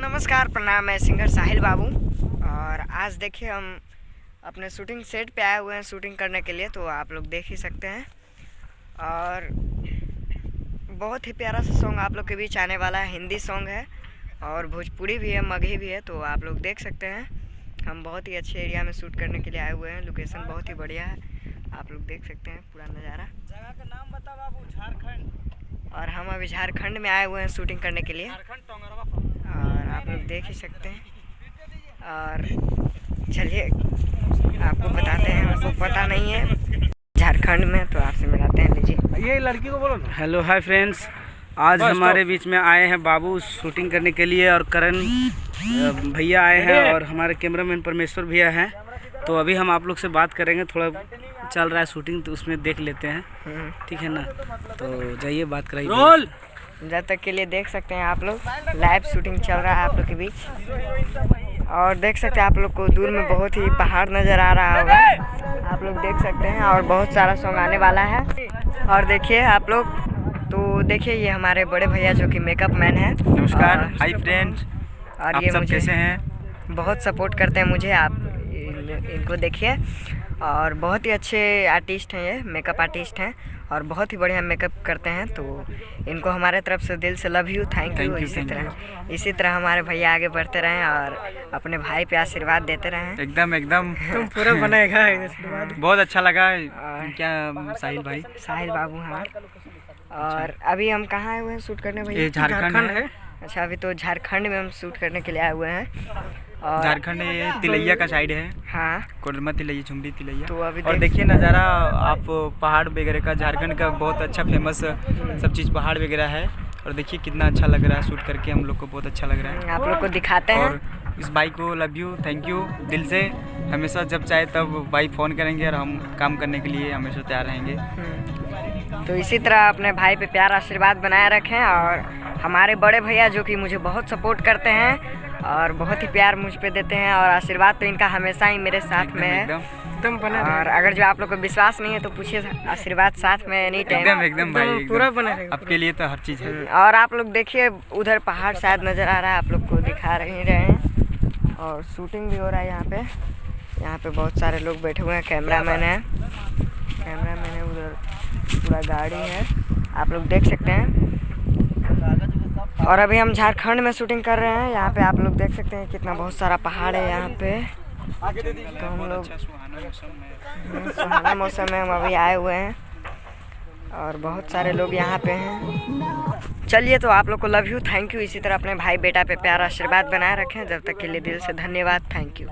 नमस्कार, प्रणाम। मैं सिंगर साहिल बाबू और आज देखिए हम अपने शूटिंग सेट पे आए हुए हैं शूटिंग करने के लिए, तो आप लोग देख ही सकते हैं। और बहुत ही प्यारा सा सॉन्ग आप लोग के बीच आने वाला है। हिंदी सॉन्ग है और भोजपुरी भी है, मगही भी है, तो आप लोग देख सकते हैं। हम बहुत ही अच्छे एरिया में शूट करने के लिए आए हुए हैं। लोकेशन बहुत ही बढ़िया है, आप लोग देख सकते हैं पूरा नज़ारा। जगह का नाम बता बाबू। झारखंड। और हम अभी झारखंड में आए हुए हैं शूटिंग करने के लिए, और आप लोग देख ही सकते हैं। और चलिए आपको बताते हैं, हमको पता नहीं है झारखंड में, तो आपसे मिलाते हैं। लीजिए, ये लड़की को बोलो ना। हेलो हाय फ्रेंड्स, आज हमारे बीच में आए हैं बाबू शूटिंग करने के लिए, और करण भैया आए हैं और हमारे कैमरामैन परमेश्वर भैया हैं। तो अभी हम आप लोग से बात करेंगे, थोड़ा चल रहा है शूटिंग तो उसमें देख लेते हैं, ठीक है ना। तो जाइए बात कराइए। रोल। जब तक के लिए देख सकते हैं आप लोग, लाइव शूटिंग चल रहा है आप लोग के बीच। और देख सकते हैं आप लोग को दूर में बहुत ही पहाड़ नज़र आ रहा होगा, आप लोग देख सकते हैं। और बहुत सारा सॉन्ग आने वाला है। और देखिए आप लोग, तो देखिए ये हमारे बड़े भैया जो कि मेकअप मैन है। नमस्कार, हाय फ्रेंड्स, और आप ये सब मुझे कैसे हैं? बहुत सपोर्ट करते हैं मुझे, आप इनको देखिए। और बहुत ही अच्छे आर्टिस्ट हैं, ये मेकअप आर्टिस्ट हैं और बहुत ही बढ़िया मेकअप करते हैं। तो इनको हमारे तरफ से दिल से लव यू, थैंक यू। इसी तरह हमारे भैया आगे बढ़ते रहें और अपने भाई पे आशीर्वाद देते रहें। एकदम तुम पूरा बनेगा। बहुत अच्छा लगा। क्या साहिल बाबू हैं। और अभी हम कहाँ आए हुए हैं शूट करने भैया? ये झारखंड है। अच्छा, अभी तो झारखंड में हम शूट करने के लिए आए हुए हैं। और झारखंड ये तिलैया का साइड है। हाँ, कोडरमा तिलैया, झुमरी तिलैया। तो अभी और देखिए नज़ारा, आप पहाड़ वगैरह का, झारखंड का बहुत अच्छा फेमस सब चीज़ पहाड़ वगैरह है। और देखिए कितना अच्छा लग रहा है शूट करके, हम लोग को बहुत अच्छा लग रहा है। आप लोग को दिखाते हैं। और इस भाई को लव यू, थैंक यू दिल से। हमेशा जब चाहे तब भाई फ़ोन करेंगे और हम काम करने के लिए हमेशा तैयार रहेंगे। तो इसी तरह अपने भाई पे प्यार आशीर्वाद बनाए रखें। और हमारे बड़े भैया जो कि मुझे बहुत सपोर्ट करते हैं और बहुत ही प्यार मुझ पे देते हैं, और आशीर्वाद तो इनका हमेशा ही मेरे साथ में है। एकदम बने। और अगर जो आप लोग को विश्वास नहीं है तो पूछिए, आशीर्वाद साथ में एनी टाइम। एकदम भाई, पूरा बने रहेगा। आपके लिए तो हर चीज़ है। और आप लोग देखिए उधर पहाड़ शायद नज़र आ रहा है, आप लोग को दिखा नहीं रहे हैं। और शूटिंग भी हो रहा है यहाँ पे बहुत सारे लोग बैठे हुए हैं। कैमरामैन है उधर, पूरा गाड़ी है, आप लोग देख सकते हैं। और अभी हम झारखंड में शूटिंग कर रहे हैं। यहाँ पे आप लोग देख सकते हैं कितना बहुत सारा पहाड़ है यहाँ पे। तो हम लोग सुहाना मौसम में हम अभी आए हुए हैं और बहुत सारे लोग यहाँ पे हैं। चलिए, तो आप लोग को लव यू, थैंक यू। इसी तरह अपने भाई बेटा पे प्यार आशीर्वाद बनाए रखें। जब तक के लिए दिल से धन्यवाद, थैंक यू।